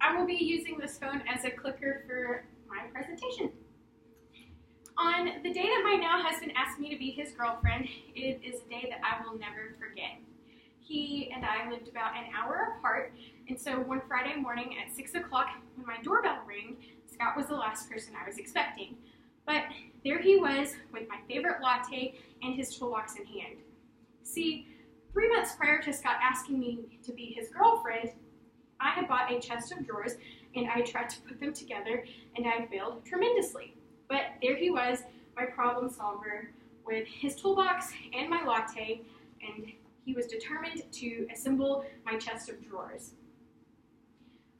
I will be using this phone as a clicker for my presentation. On the day that my now husband asked me to be his girlfriend, it is a day that I will never forget. He and I lived about an hour apart, and so one Friday morning at 6 o'clock when my doorbell rang, Scott was the last person I was expecting. But there he was with my favorite latte and his toolbox in hand. See, 3 months prior to Scott asking me to be his girlfriend, I had bought a chest of drawers and I tried to put them together and I failed tremendously. But there he was, my problem solver, with his toolbox and my latte, and he was determined to assemble my chest of drawers.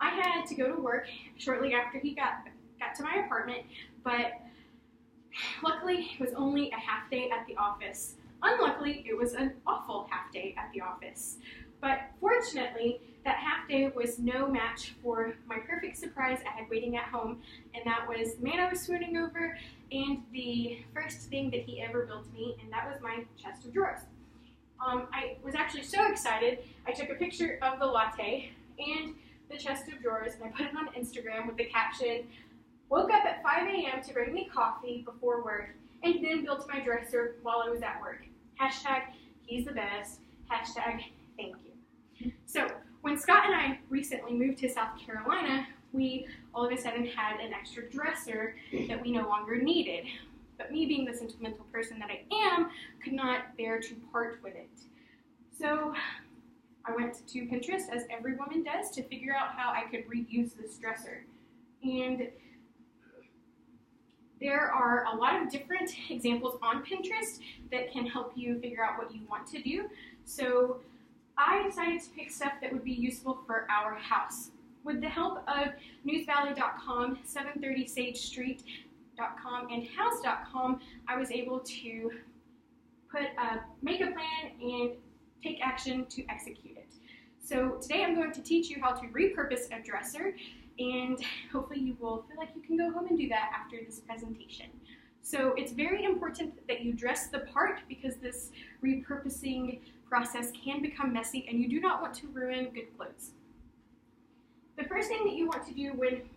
I had to go to work shortly after he got to my apartment, but luckily it was only a half day at the office. Unluckily, it was an awful half day at the office. But fortunately, that half day was no match for my perfect surprise I had waiting at home, and that was the man I was swooning over and the first thing that he ever built me, and that was my chest of drawers. I was actually so excited, I took a picture of the latte and the chest of drawers, and I put it on Instagram with the caption, "Woke up at 5 a.m. to bring me coffee before work, and then built my dresser while I was at work. Hashtag, he's the best. Hashtag, thank you." So when Scott and I recently moved to South Carolina, we all of a sudden had an extra dresser that we no longer needed. But me, being the sentimental person that I am, could not bear to part with it. So I went to Pinterest, as every woman does, to figure out how I could reuse this dresser. And there are a lot of different examples on Pinterest that can help you figure out what you want to do. So I decided to pick stuff that would be useful for our house. With the help of newsvalley.com, 730sagestreet.com, and house.com, I was able to make a plan and take action to execute it. So today I'm going to teach you how to repurpose a dresser, and hopefully you will feel like you can go home and do that after this presentation. So it's very important that you dress the part, because this repurposing process can become messy and you do not want to ruin good clothes. The first thing that you want to do when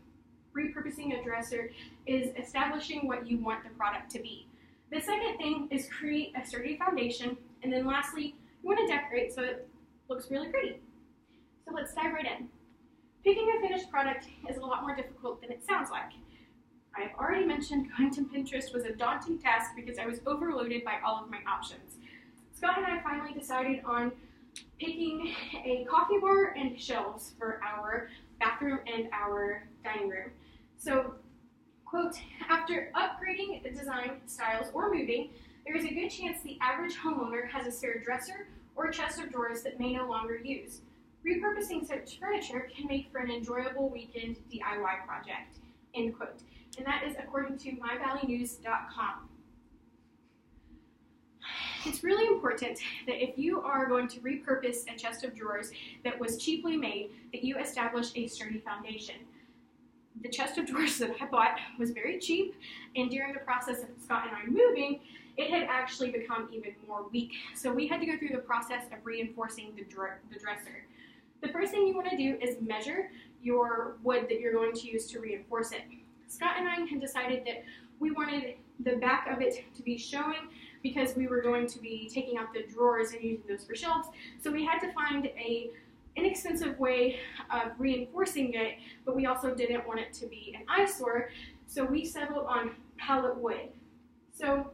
repurposing a dresser is establishing what you want the product to be. The second thing is create a sturdy foundation, and then lastly, you want to decorate so it looks really pretty. So let's dive right in. Picking a finished product is a lot more difficult than it sounds like. I have already mentioned going to Pinterest was a daunting task because I was overloaded by all of my options. Scott and I finally decided on picking a coffee bar and shelves for our bathroom and our dining room. So, quote, "After upgrading the design styles or moving, there is a good chance the average homeowner has a spare dresser or chest of drawers that may no longer use. Repurposing such furniture can make for an enjoyable weekend DIY project," end quote. And that is according to myvalleynews.com. It's really important that if you are going to repurpose a chest of drawers that was cheaply made, that you establish a sturdy foundation. The chest of drawers that I bought was very cheap, and during the process of Scott and I moving, it had actually become even more weak. So we had to go through the process of reinforcing the dresser. The first thing you want to do is measure your wood that you're going to use to reinforce it. Scott and I had decided that we wanted the back of it to be showing because we were going to be taking out the drawers and using those for shelves. So we had to find an inexpensive way of reinforcing it, but we also didn't want it to be an eyesore, so we settled on pallet wood. So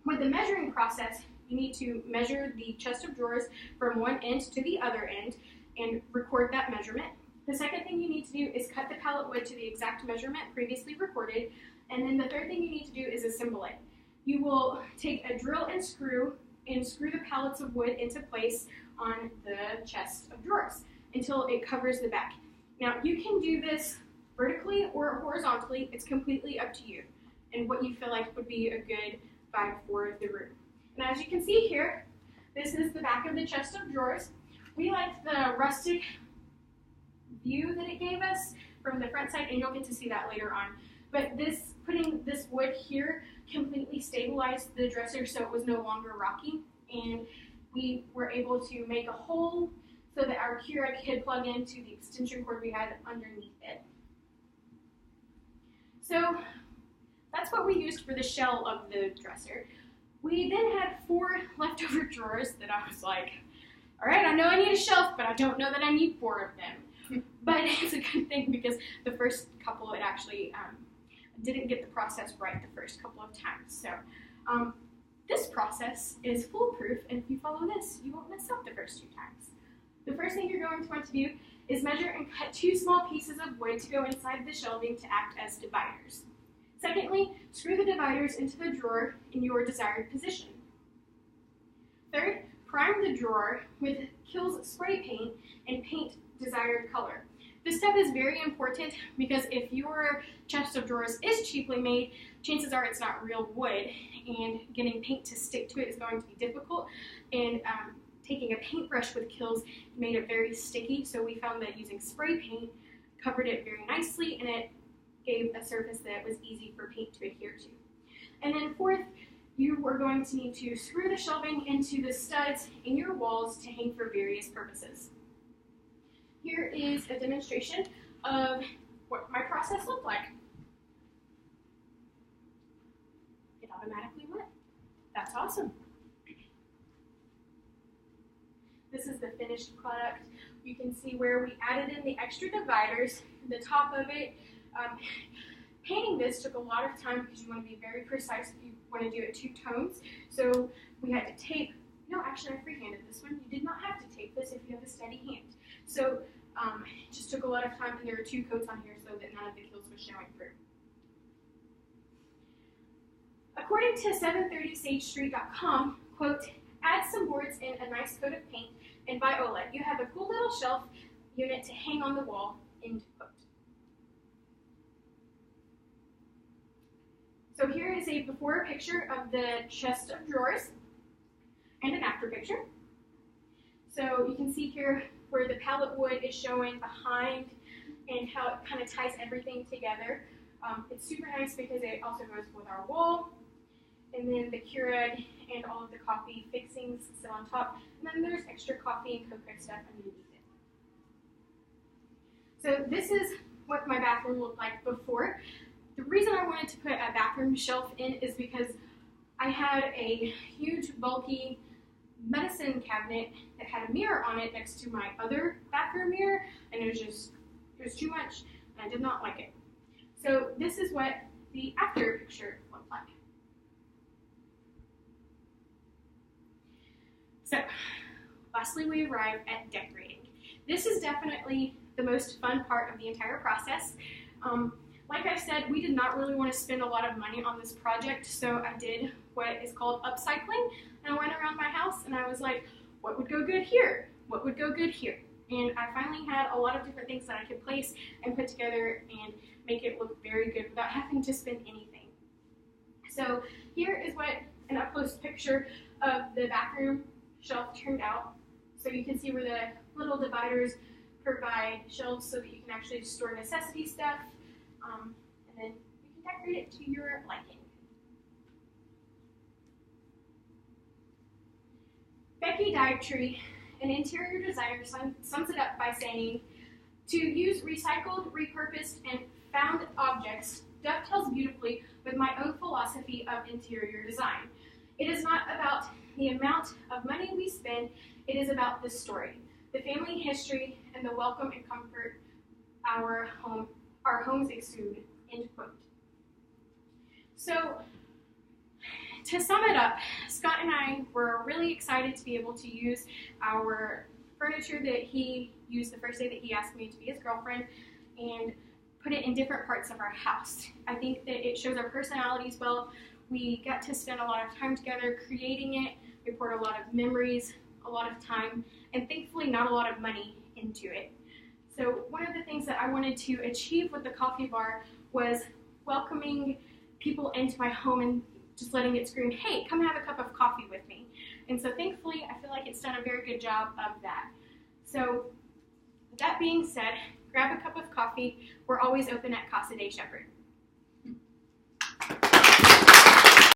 with the measuring process, you need to measure the chest of drawers from one end to the other end and record that measurement. The second thing you need to do is cut the pallet wood to the exact measurement previously recorded, and then the third thing you need to do is assemble it. You will take a drill and screw the pallets of wood into place on the chest of drawers until it covers the back. Now, you can do this vertically or horizontally. It's completely up to you and what you feel like would be a good vibe for the room. And as you can see here, this is the back of the chest of drawers. We liked the rustic view that it gave us from the front side, and you'll get to see that later on. But putting this wood here completely stabilized the dresser so it was no longer rocky, and we were able to make a hole so that our Keurig could plug into the extension cord we had underneath it. So that's what we used for the shell of the dresser. We then had 4 leftover drawers that I was like, all right, I know I need a shelf, but I don't know that I need 4 of them. But it's a good thing because the first couple, it actually didn't get the process right the first couple of times. So this process is foolproof, and if you follow this, you won't mess up the first 2 times. The first thing you're going to want to do is measure and cut 2 small pieces of wood to go inside the shelving to act as dividers. Secondly, screw the dividers into the drawer in your desired position. Third, prime the drawer with Kilz spray paint and paint desired color. This step is very important because if your chest of drawers is cheaply made, chances are it's not real wood, and getting paint to stick to it is going to be difficult. And taking a paintbrush with Kilz made it very sticky, so we found that using spray paint covered it very nicely, and it gave a surface that was easy for paint to adhere to. And then fourth, you are going to need to screw the shelving into the studs in your walls to hang for various purposes. Here is a demonstration of what my process looked like. It automatically went. That's awesome. This is the finished product. You can see where we added in the extra dividers, the top of it. Painting this took a lot of time because you want to be very precise. You want to do it 2 tones. So we had to tape. No, actually I freehanded this one. You did not have to tape this if you have a steady hand. So it just took a lot of time, and there are 2 coats on here so that none of the Kilz was showing through. According to 730sagestreet.com, quote, add some boards in a nice coat of paint, and Viola, you have a cool little shelf unit to hang on the wall, end quote. So here is a before picture of the chest of drawers and an after picture. So you can see here where the pallet wood is showing behind and how it kind of ties everything together. It's super nice because it also goes with our wall, and then the Keurig and all of the coffee fixings sit on top, and then there's extra coffee and cocoa stuff underneath it. So this is what my bathroom looked like before. The reason I wanted to put a bathroom shelf in is because I had a huge bulky medicine cabinet that had a mirror on it next to my other bathroom mirror, and it was too much, and I did not like it. So this is what the after picture looked like. So lastly, we arrive at decorating. This is definitely the most fun part of the entire process. Like I said, we did not really want to spend a lot of money on this project, so I did what is called upcycling, and I went around my house and I was like, what would go good here? What would go good here? And I finally had a lot of different things that I could place and put together and make it look very good without having to spend anything. So here is what an up-close picture of the bathroom shelf turned out. So you can see where the little dividers provide shelves so that you can actually store necessity stuff, and then you can decorate it to your liking. Becky Dietry, an interior designer, sums it up by saying, to use recycled, repurposed, and found objects dovetails beautifully with my own philosophy of interior design. It is not about the amount of money we spend, it is about the story, the family history, and the welcome and comfort our homes exude, end quote. So, to sum it up, Scott and I were really excited to be able to use our furniture that he used the first day that he asked me to be his girlfriend and put it in different parts of our house. I think that it shows our personalities well. We got to spend a lot of time together creating it. We poured a lot of memories, a lot of time, and thankfully not a lot of money into it. So one of the things that I wanted to achieve with the coffee bar was welcoming people into my home and just letting it scream, hey, come have a cup of coffee with me. And so thankfully, I feel like it's done a very good job of that. So with that being said, grab a cup of coffee. We're always open at Casa de Shepherd.